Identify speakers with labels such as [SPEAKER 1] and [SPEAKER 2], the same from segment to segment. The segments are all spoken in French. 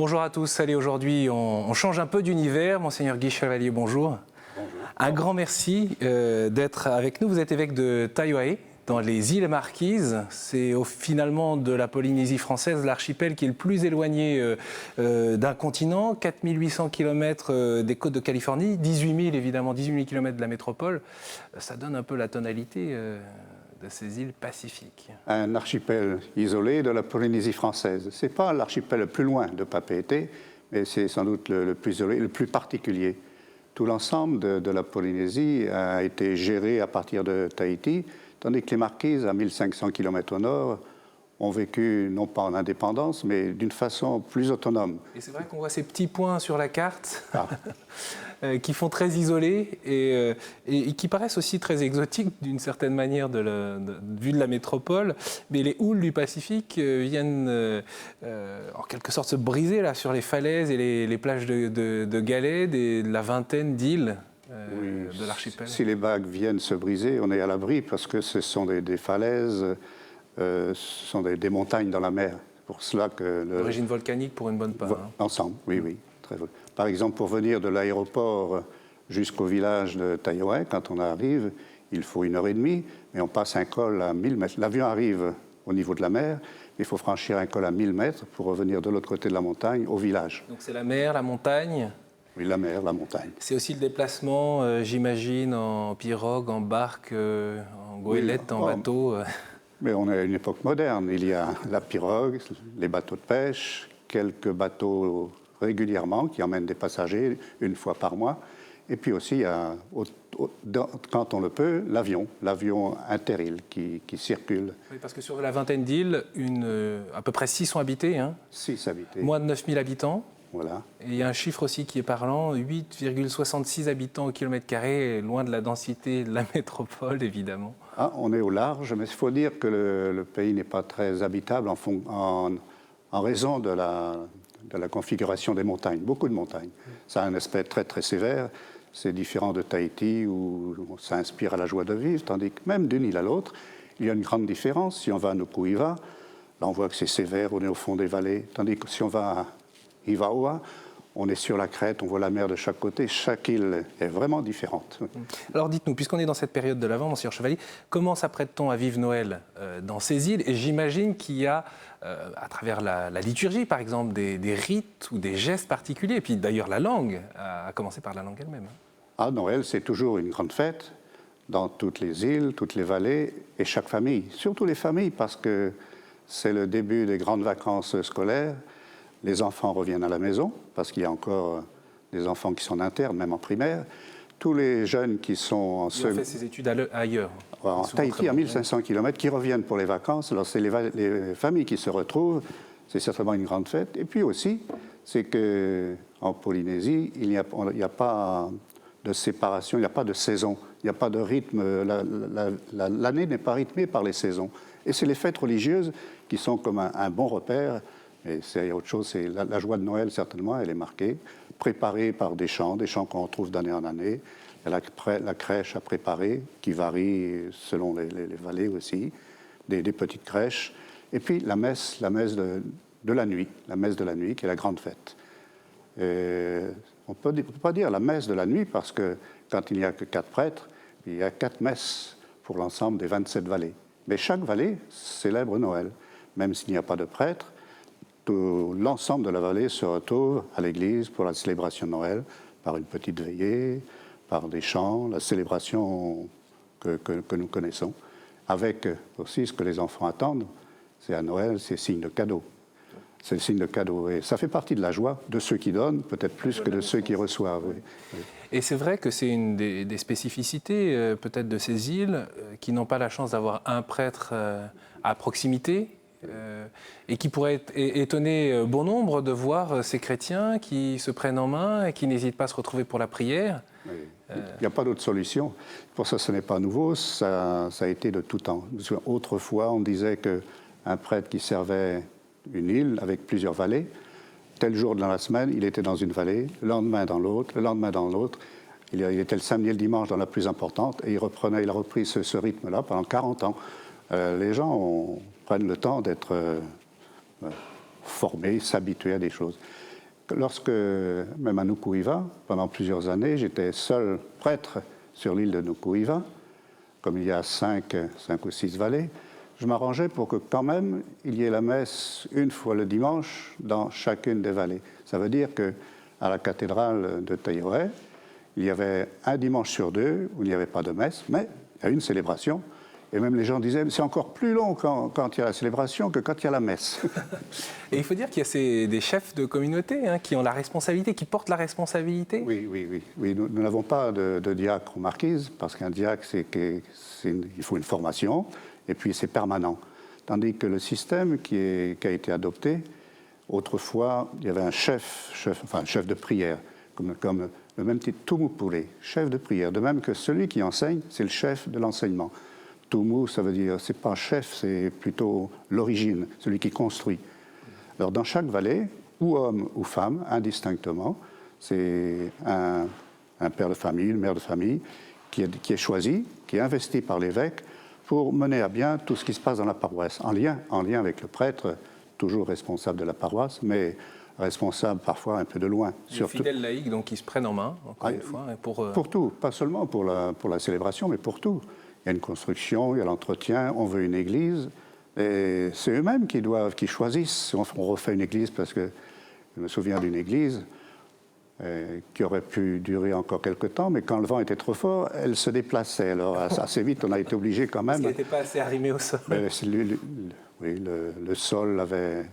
[SPEAKER 1] Bonjour à tous. Allez, aujourd'hui, on change un peu d'univers. Monseigneur Guy Chevalier, bonjour.
[SPEAKER 2] Bonjour.
[SPEAKER 1] Un grand merci d'être avec nous. Vous êtes évêque de Taiohae, dans les îles Marquises. C'est finalement de la Polynésie française l'archipel qui est le plus éloigné d'un continent. 4800 km des côtes de Californie, 18 000 évidemment, 18 000 km de la métropole. Ça donne un peu la tonalité de ces îles pacifiques.
[SPEAKER 2] Un archipel isolé de la Polynésie française. Ce n'est pas l'archipel le plus loin de Papeete, mais c'est sans doute le plus isolé, le plus particulier. Tout l'ensemble de la Polynésie a été géré à partir de Tahiti, tandis que les Marquises, à 1500 km au nord, ont vécu non pas en indépendance, mais d'une façon plus autonome.
[SPEAKER 1] Et c'est vrai qu'on voit ces petits points sur la carte qui font très isolés et qui paraissent aussi très exotiques d'une certaine manière vu de la métropole. Mais les houles du Pacifique viennent en quelque sorte se briser là, sur les falaises et les plages de galets de la vingtaine d'îles. De l'archipel.
[SPEAKER 2] Si les vagues viennent se briser, on est à l'abri parce que ce sont des falaises, ce sont des montagnes dans la mer. Pour cela que
[SPEAKER 1] d'origine volcanique pour une bonne part.
[SPEAKER 2] Ensemble, oui. Très bon. Par exemple, pour venir de l'aéroport jusqu'au village de Taiohae, quand on arrive, il faut 1h30, mais on passe un col à 1000 mètres. L'avion arrive au niveau de la mer, il faut franchir un col à 1000 mètres pour revenir de l'autre côté de la montagne, au village.
[SPEAKER 1] Donc c'est la mer, la montagne.
[SPEAKER 2] Oui, la mer, la montagne.
[SPEAKER 1] C'est aussi le déplacement, j'imagine, en pirogue, en barque, en goélette, en bateau.
[SPEAKER 2] Mais on est à une époque moderne. Il y a la pirogue, les bateaux de pêche, quelques bateaux régulièrement qui emmènent des passagers une fois par mois. Et puis aussi, il y a, quand on le peut, l'avion interîle qui circule.
[SPEAKER 1] Oui, parce que sur la vingtaine d'îles, à peu près 6 sont habitées.
[SPEAKER 2] 6 habités.
[SPEAKER 1] Moins de 9000 habitants.
[SPEAKER 2] Voilà.
[SPEAKER 1] Et il y a un chiffre aussi qui est parlant, 8,66 habitants au kilomètre carré, loin de la densité de la métropole, évidemment.
[SPEAKER 2] On est au large, mais il faut dire que le pays n'est pas très habitable en raison de la configuration des montagnes, beaucoup de montagnes. Ça a un aspect très, très sévère. C'est différent de Tahiti, où ça inspire à la joie de vivre, tandis que même d'une île à l'autre, il y a une grande différence. Si on va à Nuku'iva, là on voit que c'est sévère, on est au fond des vallées, tandis que si on va à Ivaoa, on est sur la crête, on voit la mer de chaque côté. Chaque île est vraiment différente.
[SPEAKER 1] Alors dites-nous, puisqu'on est dans cette période de l'Avent, Monsieur Chevalier, comment s'apprête-t-on à vivre Noël dans ces îles? Et j'imagine qu'il y a, à travers la liturgie par exemple, des rites ou des gestes particuliers. Et puis d'ailleurs la langue, à commencer par la langue elle-même.
[SPEAKER 2] Noël, c'est toujours une grande fête dans toutes les îles, toutes les vallées et chaque famille. Surtout les familles, parce que c'est le début des grandes vacances scolaires. Les enfants reviennent à la maison, parce qu'il y a encore des enfants qui sont internes, même en primaire. Tous les jeunes qui sont en
[SPEAKER 1] seconde... Il a fait ses études ailleurs.
[SPEAKER 2] En Tahiti, à 1500 km, qui reviennent pour les vacances. Alors, c'est les familles qui se retrouvent. C'est certainement une grande fête. Et puis aussi, c'est qu'en Polynésie, il n'y a pas de séparation, il n'y a pas de saison, il n'y a pas de rythme. L'année n'est pas rythmée par les saisons. Et c'est les fêtes religieuses qui sont comme un bon repère. Et c'est autre chose, c'est la joie de Noël, certainement, elle est marquée, préparée par des chants qu'on retrouve d'année en année. Il y a la crèche à préparer, qui varie selon les vallées aussi, des petites crèches. Et puis la messe de la nuit, qui est la grande fête. On ne peut pas dire la messe de la nuit, parce que quand il n'y a que 4 prêtres, il y a 4 messes pour l'ensemble des 27 vallées. Mais chaque vallée célèbre Noël, même s'il n'y a pas de prêtre. L'ensemble de la vallée se retrouve à l'église pour la célébration de Noël, par une petite veillée, par des chants, la célébration que nous connaissons, avec aussi ce que les enfants attendent, c'est à Noël, c'est signe de cadeau. C'est le signe de cadeau, et ça fait partie de la joie de ceux qui donnent, peut-être plus que de ceux qui reçoivent. Oui.
[SPEAKER 1] Et c'est vrai que c'est une des spécificités peut-être de ces îles qui n'ont pas la chance d'avoir un prêtre à proximité, et qui pourrait étonner bon nombre de voir ces chrétiens qui se prennent en main et qui n'hésitent pas à se retrouver pour la prière.
[SPEAKER 2] Oui. Il n'y a pas d'autre solution. Pour ça, ce n'est pas nouveau, ça a été de tout temps. Autrefois, on disait qu'un prêtre qui servait une île avec plusieurs vallées, tel jour dans la semaine, il était dans une vallée, le lendemain dans l'autre, le lendemain dans l'autre. Il était le samedi et le dimanche dans la plus importante, et il a repris ce rythme-là pendant 40 ans. Les gens prennent le temps d'être formés, s'habituer à des choses. lorsque, même à Nukuʻiva, pendant plusieurs années, j'étais seul prêtre sur l'île de Nukuʻiva, comme il y a 5 ou 6 vallées, je m'arrangeais pour que quand même il y ait la messe une fois le dimanche dans chacune des vallées. Ça veut dire qu'à la cathédrale de Taiohae, il y avait un dimanche sur 2 où il n'y avait pas de messe, mais il y a une célébration. Et même les gens disaient, c'est encore plus long quand il y a la célébration que quand il y a la messe.
[SPEAKER 1] Et il faut dire qu'il y a des chefs de communauté qui ont la responsabilité, qui portent la responsabilité.
[SPEAKER 2] Oui. Nous n'avons pas de diacre ou marquise, parce qu'un diacre, il faut une formation, et puis c'est permanent. Tandis que le système qui a été adopté, autrefois, il y avait un chef de prière, comme le même titre, Tumupule, chef de prière. De même que celui qui enseigne, c'est le chef de l'enseignement. Tumu, ça veut dire, c'est pas un chef, c'est plutôt l'origine, celui qui construit. Alors dans chaque vallée, ou homme ou femme, indistinctement, c'est un père de famille, une mère de famille, qui est choisi, qui est investi par l'évêque pour mener à bien tout ce qui se passe dans la paroisse, en lien avec le prêtre, toujours responsable de la paroisse, mais responsable parfois un peu de loin.
[SPEAKER 1] Les fidèles laïcs donc, qui se prennent en main, encore une fois.
[SPEAKER 2] Pour tout, pas seulement pour la célébration, mais pour tout. Il y a une construction, il y a l'entretien, on veut une église, et c'est eux-mêmes qui choisissent. On refait une église parce que je me souviens d'une église qui aurait pu durer encore quelque temps, mais quand le vent était trop fort, elle se déplaçait. Alors assez vite, on a été obligé quand même.
[SPEAKER 1] Parce qu'elle n'était pas assez arrimée au sol.
[SPEAKER 2] Le sol avait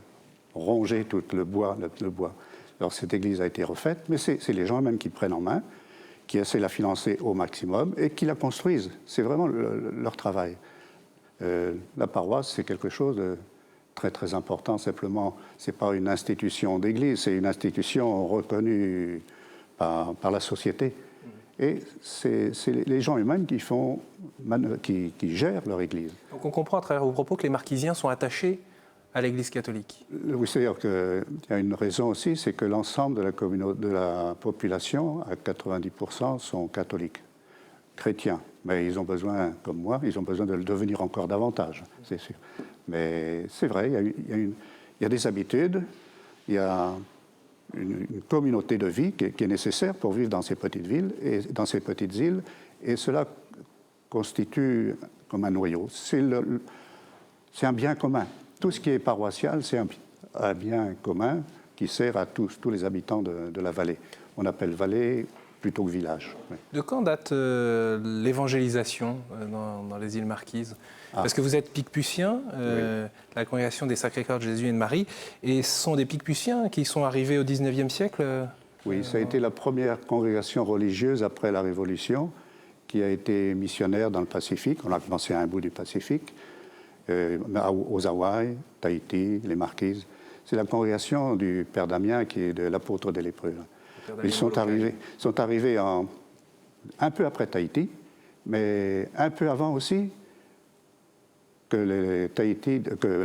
[SPEAKER 2] rongé tout le bois. Alors cette église a été refaite, mais c'est les gens eux-mêmes qui prennent en main, qui essaient de la financer au maximum et qui la construisent. C'est vraiment leur travail. La paroisse, c'est quelque chose de très très important. Simplement, ce n'est pas une institution d'église, c'est une institution reconnue par la société. Et c'est les gens eux-mêmes qui gèrent leur église.
[SPEAKER 1] Donc on comprend à travers vos propos que les marquisiens sont attachés à l'église catholique.
[SPEAKER 2] Oui, c'est-à-dire qu'il y a une raison aussi, c'est que l'ensemble de la population, à 90%, sont catholiques, chrétiens. Mais ils ont besoin, comme moi, ils ont besoin de le devenir encore davantage, c'est sûr. Mais c'est vrai, il y a des habitudes, il y a une communauté de vie qui est nécessaire pour vivre dans ces petites villes et dans ces petites îles, et cela constitue comme un noyau. C'est un bien commun. Tout ce qui est paroissial, c'est un bien commun qui sert à tous les habitants de la vallée. On appelle vallée plutôt que village. Oui.
[SPEAKER 1] De quand date l'évangélisation dans les îles Marquises ? Parce que vous êtes Picpusien, la congrégation des Sacré-Cœur de Jésus et de Marie, et ce sont des Picpusien qui sont arrivés au XIXe siècle.
[SPEAKER 2] Oui, ça a été la première congrégation religieuse après la Révolution qui a été missionnaire dans le Pacifique. On a commencé à un bout du Pacifique, aux Hawaï, Tahiti, les Marquises. C'est la congrégation du Père Damien qui est de l'apôtre des lépreux. Ils sont arrivés un peu après Tahiti, mais un peu avant aussi que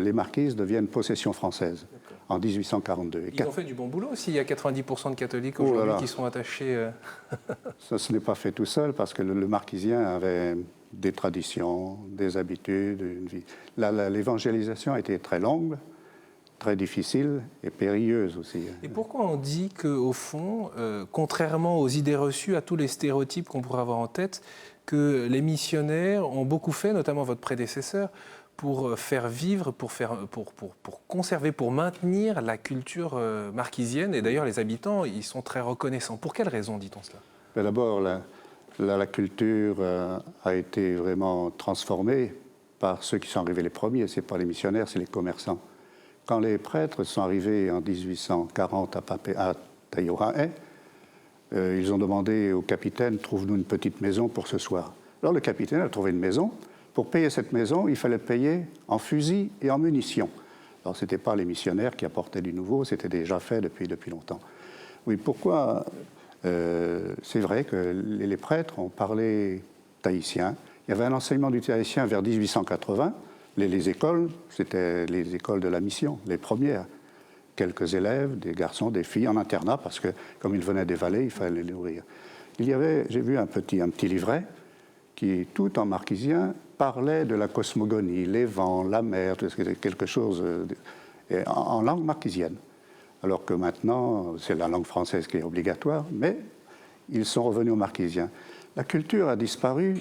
[SPEAKER 2] les Marquises deviennent possession française, en 1842.
[SPEAKER 1] Ils ont fait du bon boulot aussi, il y a 90% de catholiques aujourd'hui qui sont attachés...
[SPEAKER 2] Ça, ce n'est pas fait tout seul, parce que le marquisien avait des traditions, des habitudes, une vie. L'évangélisation a été très longue, très difficile et périlleuse aussi.
[SPEAKER 1] Et pourquoi on dit qu'au fond, contrairement aux idées reçues, à tous les stéréotypes qu'on pourrait avoir en tête, que les missionnaires ont beaucoup fait, notamment votre prédécesseur, pour faire vivre, pour conserver, pour maintenir la culture marquisienne. Et d'ailleurs, les habitants, ils sont très reconnaissants. Pour quelles raisons dit-on cela ?
[SPEAKER 2] D'abord, la culture a été vraiment transformée par ceux qui sont arrivés les premiers. Ce n'est pas les missionnaires, c'est les commerçants. Quand les prêtres sont arrivés en 1840 à Taiohae, ils ont demandé au capitaine « Trouve-nous une petite maison pour ce soir ». Alors le capitaine a trouvé une maison. Pour payer cette maison, il fallait payer en fusils et en munitions. Alors ce n'était pas les missionnaires qui apportaient du nouveau, c'était déjà fait depuis longtemps. Oui, pourquoi c'est vrai que les prêtres ont parlé tahitien. Il y avait un enseignement du tahitien vers 1880. Les écoles, c'était les écoles de la mission, les premières. Quelques élèves, des garçons, des filles, en internat, parce que comme ils venaient des vallées, il fallait les nourrir. J'ai vu un petit livret qui, tout en marquisien, parlait de la cosmogonie, les vents, la mer, quelque chose en langue marquisienne. alors que maintenant, c'est la langue française qui est obligatoire, mais ils sont revenus au marquisien. La culture a disparu,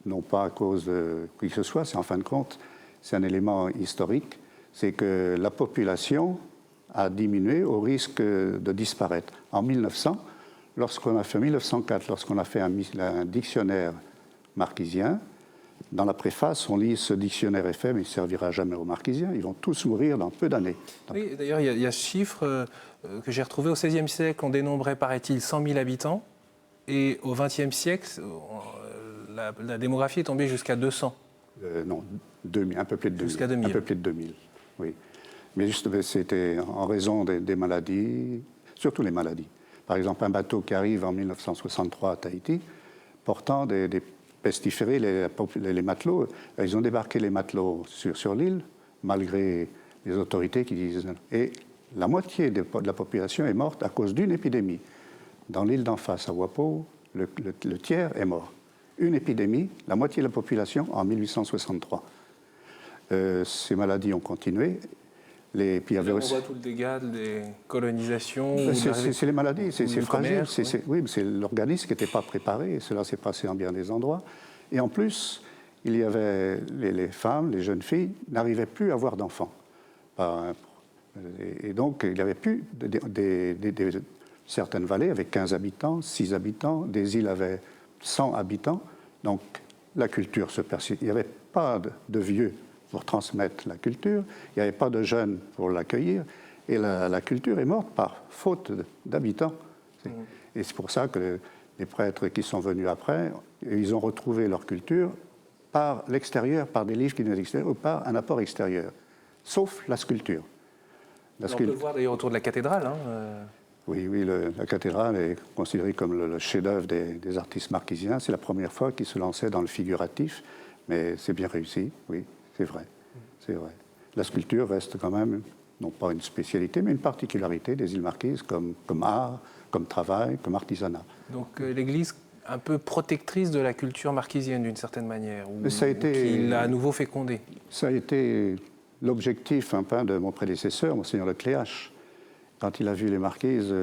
[SPEAKER 2] non pas à cause de qui que ce soit, c'est en fin de compte, c'est un élément historique, c'est que la population a diminué au risque de disparaître. En 1900, lorsqu'on a fait 1904, lorsqu'on a fait un dictionnaire marquisien, dans la préface, on lit ce dictionnaire est fait, mais il ne servira jamais aux marquisiens. Ils vont tous mourir dans peu d'années.
[SPEAKER 1] Oui, d'ailleurs, il y a ce chiffre que j'ai retrouvé au XVIe siècle. On dénombrait, paraît-il, 100 000 habitants. Et au XXe siècle, la démographie est tombée jusqu'à 200.
[SPEAKER 2] Non, 2000, un peu plus de 2000.
[SPEAKER 1] Jusqu'à 2000.
[SPEAKER 2] Un peu plus de 2000, oui. Mais juste, c'était en raison des maladies, surtout les maladies. Par exemple, un bateau qui arrive en 1963 à Tahiti, portant des pestiférés, les matelots, ils ont débarqué les matelots sur l'île, malgré les autorités qui disent... Et la moitié de la population est morte à cause d'une épidémie. Dans l'île d'en face, à Wapo, le tiers est mort. Une épidémie, la moitié de la population en 1863. Ces maladies ont continué. Puis
[SPEAKER 1] on voit tout le dégât des colonisations.
[SPEAKER 2] C'est les maladies, c'est fragile.
[SPEAKER 1] Oui,
[SPEAKER 2] c'est l'organisme qui n'était pas préparé, et cela s'est passé en bien des endroits. Et en plus, il y avait les femmes, les jeunes filles, n'arrivaient plus à avoir d'enfants. Et donc, il n'y avait plus certaines vallées avec 15 habitants, 6 habitants, des îles avaient 100 habitants. Donc, la culture se persiste. Il n'y avait pas de vieux pour transmettre la culture, il n'y avait pas de jeunes pour l'accueillir, et la culture est morte par faute d'habitants. Et c'est pour ça que les prêtres qui sont venus après, ils ont retrouvé leur culture par l'extérieur, par des livres qui nous existaient, ou par un apport extérieur, sauf la sculpture.
[SPEAKER 1] On peut le voir d'ailleurs autour de la cathédrale.
[SPEAKER 2] Oui, la cathédrale est considérée comme le chef-d'œuvre des artistes marquisiens. C'est la première fois qu'ils se lançaient dans le figuratif, mais c'est bien réussi, oui. C'est vrai, c'est vrai. La sculpture reste quand même, non pas une spécialité, mais une particularité des îles Marquises comme art, comme travail, comme artisanat.
[SPEAKER 1] Donc l'Église un peu protectrice de la culture marquisienne d'une certaine manière, ou
[SPEAKER 2] qui
[SPEAKER 1] l'a à nouveau fécondée.
[SPEAKER 2] Ça a été l'objectif un peu de mon prédécesseur, Monseigneur Le Cléache. Quand il a vu les Marquises,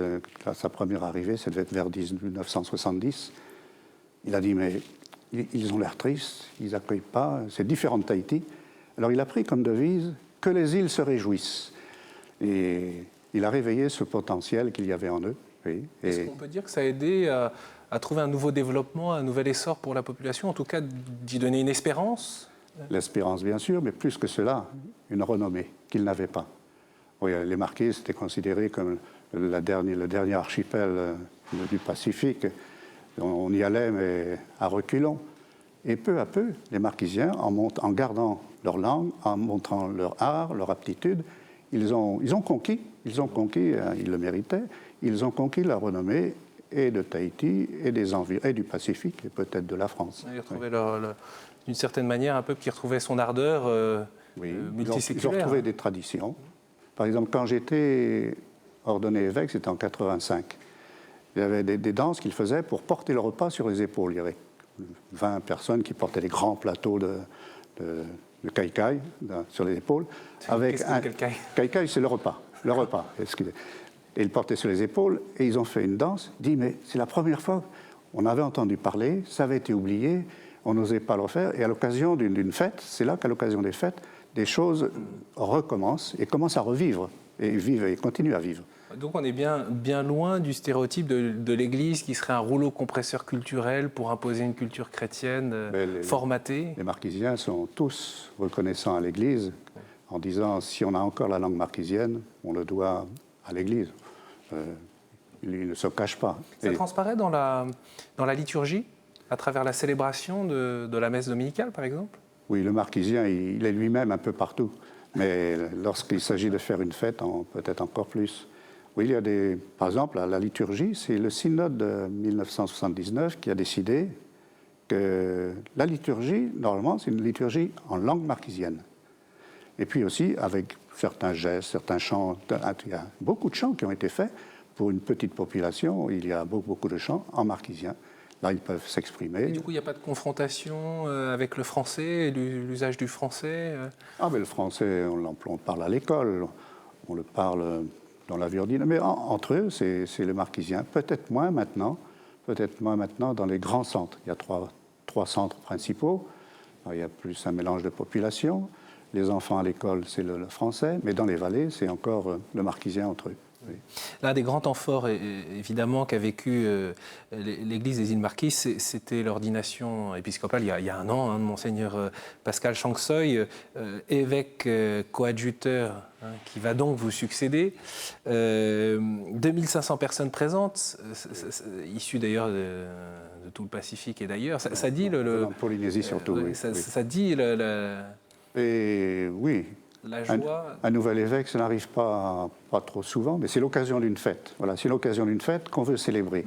[SPEAKER 2] à sa première arrivée, ça devait être vers 1970, il a dit, mais ils ont l'air tristes, ils n'accueillent pas, c'est différent de Tahiti. Alors il a pris comme devise que les îles se réjouissent. Et il a réveillé ce potentiel qu'il y avait en eux. Oui.
[SPEAKER 1] Est-ce qu'on peut dire que ça a aidé à trouver un nouveau développement, un nouvel essor pour la population, en tout cas d'y donner une espérance?
[SPEAKER 2] L'espérance, bien sûr, mais plus que cela, une renommée qu'ils n'avaient pas. Oui, les Marquises étaient considérés comme le dernier archipel du Pacifique. On y allait, mais à reculons. Et peu à peu, les Marquisiens, en gardant leur langue, en montrant leur art, leur aptitude, ils ont conquis, ils le méritaient, ils ont conquis la renommée et de Tahiti, et du Pacifique, et peut-être de la France.
[SPEAKER 1] Ils retrouvaient d'une certaine manière, un peuple qui retrouvait son ardeur multiséculaire.
[SPEAKER 2] Ils ont retrouvé des traditions. Par exemple, quand j'étais ordonné évêque, c'était en 85, il y avait des danses qu'ils faisaient pour porter le repas sur les épaules. Il y avait 20 personnes qui portaient des grands plateaux de caïcaï sur les épaules.
[SPEAKER 1] Avec un
[SPEAKER 2] caïcaï, c'est le repas. Le repas. Et ils portaient sur les épaules et ils ont fait une danse. Dit, mais c'est la première fois qu'on avait entendu parler, ça avait été oublié, on n'osait pas le faire. Et à l'occasion d'une fête, c'est là qu'à l'occasion des fêtes, des choses recommencent et commencent à revivre et continuent à vivre.
[SPEAKER 1] Donc on est bien loin du stéréotype de l'Église qui serait un rouleau compresseur culturel pour imposer une culture chrétienne formatée.
[SPEAKER 2] Les Marquisiens sont tous reconnaissants à l'Église en disant si on a encore la langue marquisienne, on le doit à l'Église. Il ne se cache pas.
[SPEAKER 1] Ça transparaît dans la liturgie, à travers la célébration de la messe dominicale, par exemple?
[SPEAKER 2] Oui, le marquisien, il est lui-même un peu partout. Mais lorsqu'il s'agit de faire une fête, peut-être encore plus. Oui, il y a par exemple, la liturgie, c'est le synode de 1979 qui a décidé que la liturgie, normalement, c'est une liturgie en langue marquisienne. Et puis aussi, avec certains gestes, certains chants, il y a beaucoup de chants qui ont été faits. Pour une petite population, il y a beaucoup de chants en marquisien. Là, ils peuvent s'exprimer.
[SPEAKER 1] Et du coup, il n'y a pas de confrontation avec le français, l'usage du français
[SPEAKER 2] Ah, mais le français, on parle à l'école, on le parle dans la vie ordinaire. Mais entre eux, c'est le marquisien. Peut-être moins maintenant dans les grands centres. Il y a trois centres principaux. Alors, il y a plus un mélange de population. Les enfants à l'école, c'est le français, mais dans les vallées, c'est encore le marquisien entre eux. Oui.
[SPEAKER 1] L'un des grands temps forts, évidemment, qu'a vécu l'Église des îles Marquises, c'était l'ordination épiscopale il y a un an, de Monseigneur Pascal Chancsoy, évêque coadjuteur, qui va donc vous succéder. 2500 personnes présentes, issues d'ailleurs de tout le Pacifique et d'ailleurs. Ça dit
[SPEAKER 2] en Polynésie surtout, oui.
[SPEAKER 1] Ça dit
[SPEAKER 2] Et oui.
[SPEAKER 1] La joie.
[SPEAKER 2] Un nouvel évêque, ça n'arrive pas trop souvent, mais c'est l'occasion d'une fête. Voilà, c'est l'occasion d'une fête qu'on veut célébrer.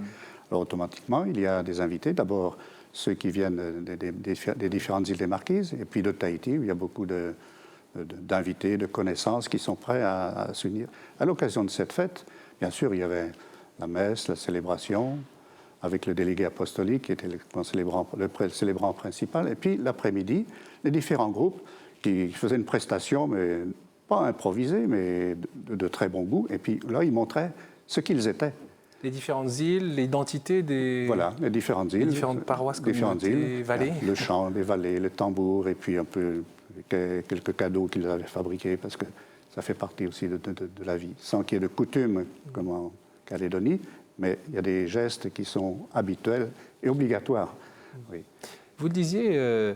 [SPEAKER 2] Alors automatiquement, il y a des invités. D'abord, ceux qui viennent des différentes îles des Marquises, et puis de Tahiti, où il y a beaucoup d'invités, de connaissances qui sont prêts à s'unir. À l'occasion de cette fête, bien sûr, il y avait la messe, la célébration, avec le délégué apostolique qui était le célébrant principal, et puis l'après-midi, les différents groupes qui faisaient une prestation, mais pas improvisée, mais de très bon goût. Et puis là, ils montraient ce qu'ils étaient.
[SPEAKER 1] Les différentes îles, l'identité des...
[SPEAKER 2] Voilà, les différentes îles.
[SPEAKER 1] Les différentes paroisses, communautés, vallées.
[SPEAKER 2] Le chant, les vallées, le tambour, et puis un peu quelques cadeaux qu'ils avaient fabriqués, parce que ça fait partie aussi de la vie. Sans qu'il y ait de coutumes, comme en Calédonie, mais il y a des gestes qui sont habituels et obligatoires. Oui.
[SPEAKER 1] Vous le disiez...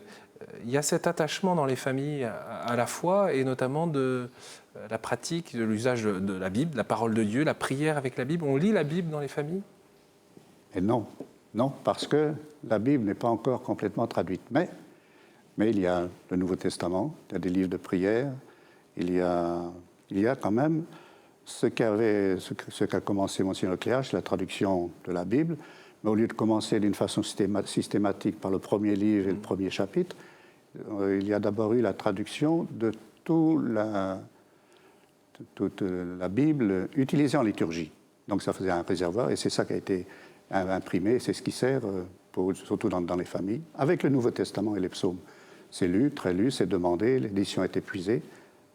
[SPEAKER 1] il y a cet attachement dans les familles à la foi et notamment de la pratique de l'usage de la Bible, la parole de Dieu, la prière avec la Bible. On lit la Bible dans les familles ?
[SPEAKER 2] Et non, parce que la Bible n'est pas encore complètement traduite. Mais il y a le Nouveau Testament, il y a des livres de prière, il y a quand même ce qu'a commencé Monseigneur Cléache, la traduction de la Bible. Mais au lieu de commencer d'une façon systématique par le premier livre et le premier chapitre, il y a d'abord eu la traduction de toute la Bible utilisée en liturgie. Donc ça faisait un réservoir et c'est ça qui a été imprimé, c'est ce qui sert, surtout dans les familles, avec le Nouveau Testament et les psaumes. C'est lu, très lu, c'est demandé, l'édition est épuisée,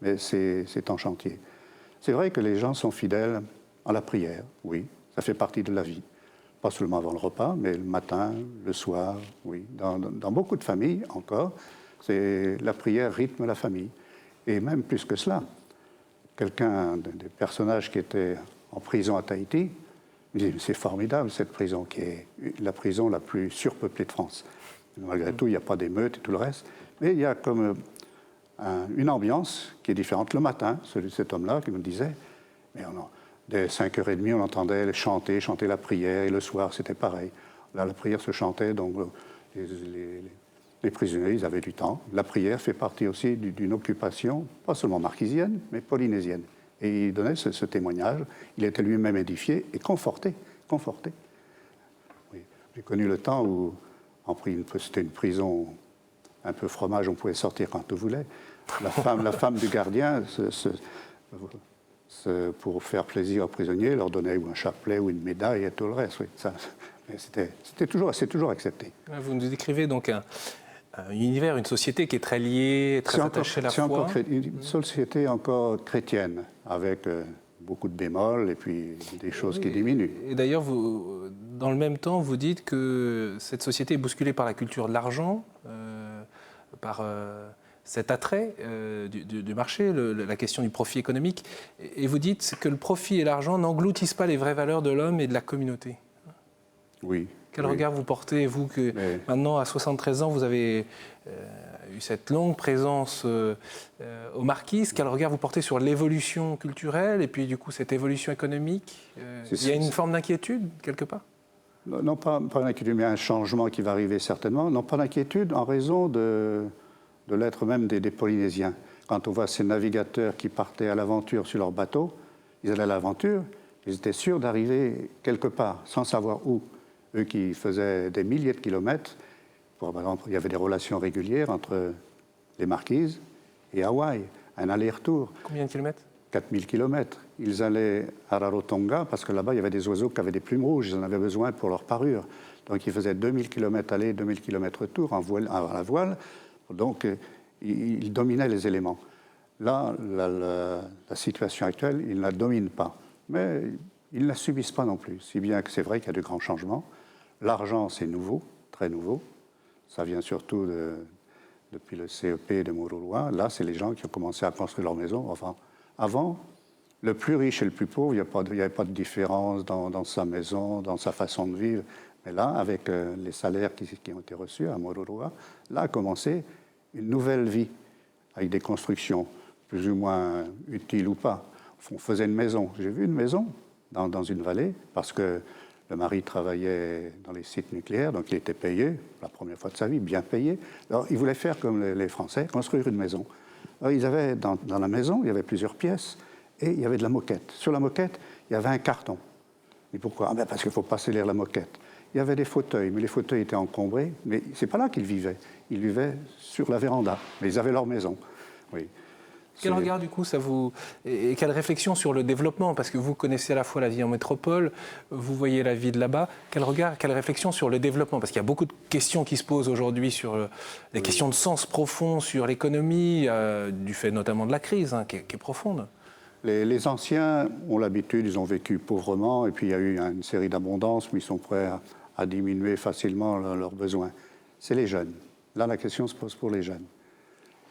[SPEAKER 2] mais c'est en chantier. C'est vrai que les gens sont fidèles à la prière, oui, ça fait partie de la vie. Pas seulement avant le repas, mais le matin, le soir, oui. Dans beaucoup de familles, encore, la prière rythme la famille. Et même plus que cela, des personnages qui étaient en prison à Tahiti, me dit c'est formidable cette prison, qui est la prison la plus surpeuplée de France. Malgré tout, il n'y a pas d'émeutes et tout le reste, mais il y a comme une ambiance qui est différente. Le matin, cet homme-là qui me disait, mais dès 5h30, on entendait chanter la prière, et le soir, c'était pareil. Là, la prière se chantait, donc les prisonniers, ils avaient du temps. La prière fait partie aussi d'une occupation, pas seulement marquisienne, mais polynésienne. Et il donnait ce témoignage. Il était lui-même édifié et conforté. Oui. J'ai connu le temps où, c'était une prison un peu fromage, on pouvait sortir quand on voulait. La femme du gardien, pour faire plaisir aux prisonniers, leur donnait ou un chapelet ou une médaille et tout le reste. Oui, c'est toujours accepté.
[SPEAKER 1] Vous nous décrivez donc un univers, une société qui est très liée, très attachée à la foi.
[SPEAKER 2] Une société encore chrétienne, avec beaucoup de bémols et puis des choses qui diminuent.
[SPEAKER 1] Et d'ailleurs, dans le même temps, vous dites que cette société est bousculée par la culture de l'argent, par cet attrait du marché, la question du profit économique. Et vous dites que le profit et l'argent n'engloutissent pas les vraies valeurs de l'homme et de la communauté.
[SPEAKER 2] Oui.
[SPEAKER 1] Quel regard vous portez, vous, que maintenant, à 73 ans, vous avez eu cette longue présence aux Marquises. Quel regard vous portez sur l'évolution culturelle et puis, du coup, cette évolution économique Il y a une forme d'inquiétude, quelque part ?
[SPEAKER 2] Non, pas d'inquiétude, mais un changement qui va arriver certainement. Non, pas d'inquiétude en raison de l'être même des Polynésiens. Quand on voit ces navigateurs qui partaient à l'aventure sur leur bateau, ils allaient à l'aventure, ils étaient sûrs d'arriver quelque part, sans savoir où. Eux qui faisaient des milliers de kilomètres, par exemple, il y avait des relations régulières entre les Marquises et Hawaï, un aller-retour.
[SPEAKER 1] Combien de kilomètres ?
[SPEAKER 2] 4000 kilomètres. Ils allaient à Rarotonga, parce que là-bas, il y avait des oiseaux qui avaient des plumes rouges, ils en avaient besoin pour leur parure. Donc, ils faisaient 2000 kilomètres aller, 2000 kilomètres retour à la voile. Donc, ils dominaient les éléments. Là, la situation actuelle, ils ne la dominent pas. mais ils ne la subissent pas non plus. Si bien que c'est vrai qu'il y a de grands changements. L'argent, c'est nouveau, très nouveau. Ça vient surtout depuis le CEP de Moruroa. Là, c'est les gens qui ont commencé à construire leur maison. Enfin, avant, le plus riche et le plus pauvre, il n'y avait pas de différence dans sa maison, dans sa façon de vivre. Mais là, avec les salaires qui ont été reçus à Moruroa, là a commencé une nouvelle vie, avec des constructions plus ou moins utiles ou pas. On faisait une maison. J'ai vu une maison dans une vallée, parce que le mari travaillait dans les sites nucléaires, donc il était payé, la première fois de sa vie, bien payé. Alors, il voulait faire comme les Français, construire une maison. Alors, ils avaient, dans la maison, il y avait plusieurs pièces, et il y avait de la moquette. Sur la moquette, il y avait un carton. Et pourquoi? Parce qu'il ne faut pas sceller la moquette. Il y avait des fauteuils, mais les fauteuils étaient encombrés. Mais ce n'est pas là qu'ils vivaient. Ils vivaient sur la véranda. Mais ils avaient leur maison. Oui.
[SPEAKER 1] Quel regard, du coup, ça vous... Et quelle réflexion sur le développement? Parce que vous connaissez à la fois la vie en métropole, vous voyez la vie de là-bas. Quel regard, quelle réflexion sur le développement? Parce qu'il y a beaucoup de questions qui se posent aujourd'hui sur les questions de sens profond, sur l'économie, du fait notamment de la crise, qui est profonde.
[SPEAKER 2] Les anciens ont l'habitude, ils ont vécu pauvrement, et puis il y a eu une série d'abondances, mais ils sont prêts à diminuer facilement leurs besoins. C'est les jeunes. Là, la question se pose pour les jeunes.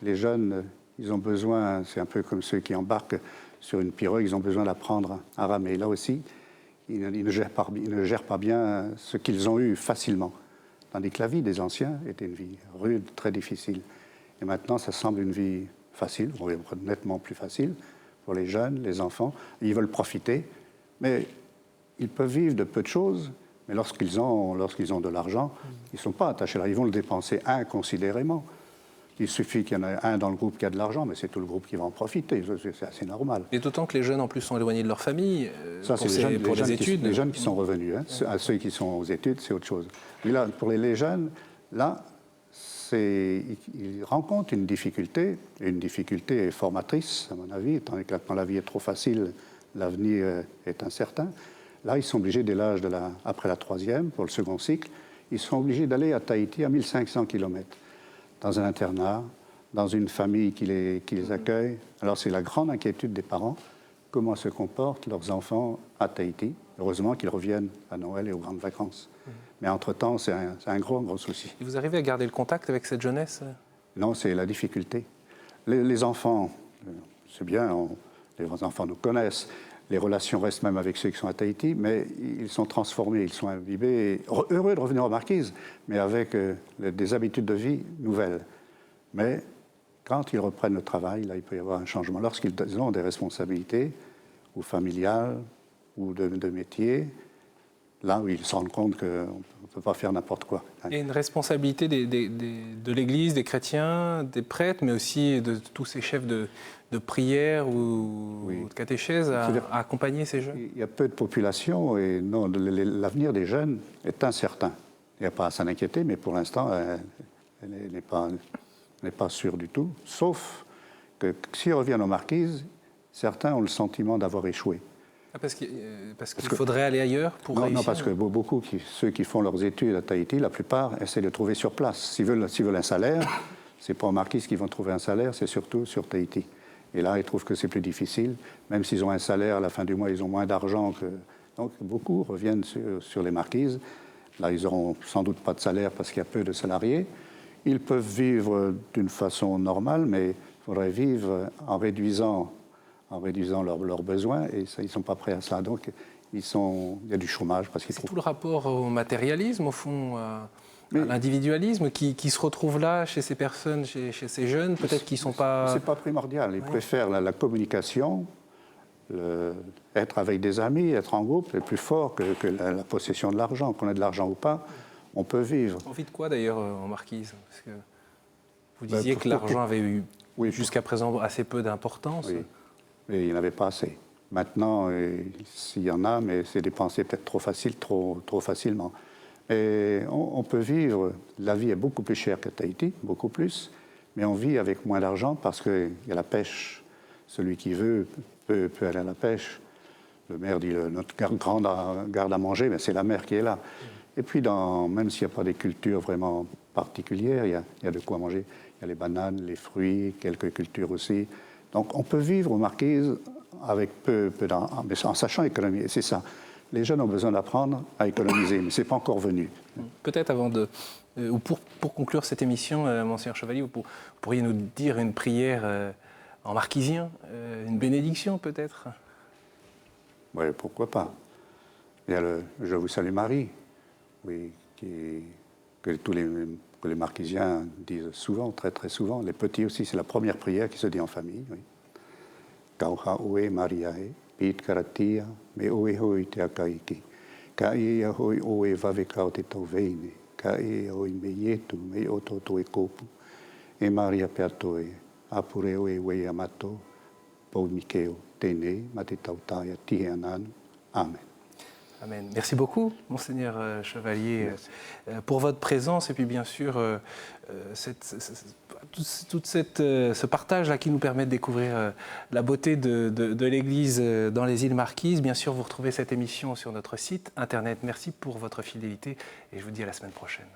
[SPEAKER 2] Les jeunes, ils ont besoin, c'est un peu comme ceux qui embarquent sur une pirogue, ils ont besoin d'apprendre à ramer. Là aussi, ils ne gèrent pas bien ce qu'ils ont eu facilement. Tandis que la vie des anciens était une vie rude, très difficile. Et maintenant, ça semble une vie facile, nettement plus facile, pour les jeunes, les enfants. Ils veulent profiter, mais ils peuvent vivre de peu de choses, mais lorsqu'ils ont de l'argent, ils ne sont pas attachés là. Ils vont le dépenser inconsidérément. Il suffit qu'il y en ait un dans le groupe qui a de l'argent, mais c'est tout le groupe qui va en profiter. C'est assez normal.
[SPEAKER 1] Et d'autant que les jeunes, en plus, sont éloignés de leur famille
[SPEAKER 2] Ça,
[SPEAKER 1] pour
[SPEAKER 2] les
[SPEAKER 1] les études.
[SPEAKER 2] Les jeunes qui sont revenus. À ceux qui sont aux études, c'est autre chose. Mais là, pour les jeunes, là, ils rencontrent une difficulté, et une difficulté formatrice, à mon avis, étant donné que quand la vie est trop facile, l'avenir est incertain. Là, ils sont obligés, dès l'âge après la troisième, pour le second cycle, ils sont obligés d'aller à Tahiti à 1500 km, dans un internat, dans une famille qui les accueille. Alors, c'est la grande inquiétude des parents, comment se comportent leurs enfants à Tahiti. Heureusement qu'ils reviennent à Noël et aux grandes vacances. Mais entre-temps, c'est un gros souci.
[SPEAKER 1] Et vous arrivez à garder le contact avec cette jeunesse?
[SPEAKER 2] Non, c'est la difficulté. Les enfants, c'est bien, les enfants nous connaissent, les relations restent même avec ceux qui sont à Tahiti, mais ils sont transformés, ils sont imbibés, heureux de revenir aux Marquises, mais avec des habitudes de vie nouvelles. Mais quand ils reprennent le travail, là, il peut y avoir un changement. Lorsqu'ils ont des responsabilités, ou familiales, ou de métier, là où ils se rendent compte qu'on ne peut pas faire n'importe quoi.
[SPEAKER 1] Il y a une responsabilité de l'Église, des chrétiens, des prêtres, mais aussi de tous ces chefs de prière ou de catéchèse à accompagner ces jeunes.
[SPEAKER 2] Il y a peu de population et non, l'avenir des jeunes est incertain. Il n'y a pas à s'en inquiéter, mais pour l'instant, elle n'est pas sûre du tout. Sauf que s'ils reviennent aux Marquises, certains ont le sentiment d'avoir échoué.
[SPEAKER 1] Parce qu'il faudrait aller ailleurs pour réussir?
[SPEAKER 2] Non, parce que beaucoup, ceux qui font leurs études à Tahiti, la plupart essaient de trouver sur place. S'ils veulent un salaire, ce n'est pas aux Marquises qu'ils vont trouver un salaire, c'est surtout sur Tahiti. Et là, ils trouvent que c'est plus difficile. Même s'ils ont un salaire, à la fin du mois, ils ont moins d'argent. Donc, beaucoup reviennent sur les Marquises. Là, ils n'auront sans doute pas de salaire parce qu'il y a peu de salariés. Ils peuvent vivre d'une façon normale, mais il faudrait vivre en réduisant leurs besoins, et ça, ils ne sont pas prêts à ça. Donc, il y a du chômage.
[SPEAKER 1] C'est tout le rapport au matérialisme, au fond, à l'individualisme, qui se retrouve là, chez ces personnes, chez ces jeunes, peut-être qu'ils ne sont pas...
[SPEAKER 2] C'est pas primordial. Ils préfèrent la communication, être avec des amis, être en groupe, est plus fort que la possession de l'argent. Qu'on ait de l'argent ou pas, on peut vivre.
[SPEAKER 1] On vit de quoi, d'ailleurs, en Marquise? Parce que vous disiez que l'argent avait eu, jusqu'à présent, assez peu d'importance.
[SPEAKER 2] Oui. Et il n'y en avait pas assez. Maintenant, s'il y en a, mais c'est dépensé peut-être trop facilement. Et on peut vivre, la vie est beaucoup plus chère qu'à Tahiti, beaucoup plus, mais on vit avec moins d'argent parce qu'il y a la pêche. Celui qui veut peut aller à la pêche. Le maire dit notre grande garde à manger, mais c'est la mer qui est là. Et puis, même s'il n'y a pas des cultures vraiment particulières, il y a de quoi manger. Il y a les bananes, les fruits, quelques cultures aussi. Donc, on peut vivre aux Marquises avec peu mais en sachant économiser. C'est ça. Les jeunes ont besoin d'apprendre à économiser, mais ce n'est pas encore venu.
[SPEAKER 1] Peut-être avant de... ou pour conclure cette émission, Monseigneur Chevalier, vous pourriez nous dire une prière en marquisien, une bénédiction peut-être?
[SPEAKER 2] Oui, pourquoi pas. Il y a le « Je vous salue Marie », oui, que les marquisiens disent souvent, très très souvent. Les petits aussi, c'est la première prière qui se dit en famille. Oui. Kauha oe Mariae, pit karatia, me oe hoi te akaiki. Ka ia hoi oe vavekau te tau veine. Ka ia hoi me ietu, me ototo e kopu. E Maria peatoe, apure oe wei amato, pou mikeo, tene, ma te tautaia tihe ananu. Amen.
[SPEAKER 1] Amen. Merci beaucoup, Monseigneur Chevalier, pour votre présence et puis bien sûr ce partage-là qui nous permet de découvrir la beauté de l'Église dans les îles Marquises. Bien sûr, vous retrouvez cette émission sur notre site internet. Merci pour votre fidélité et je vous dis à la semaine prochaine.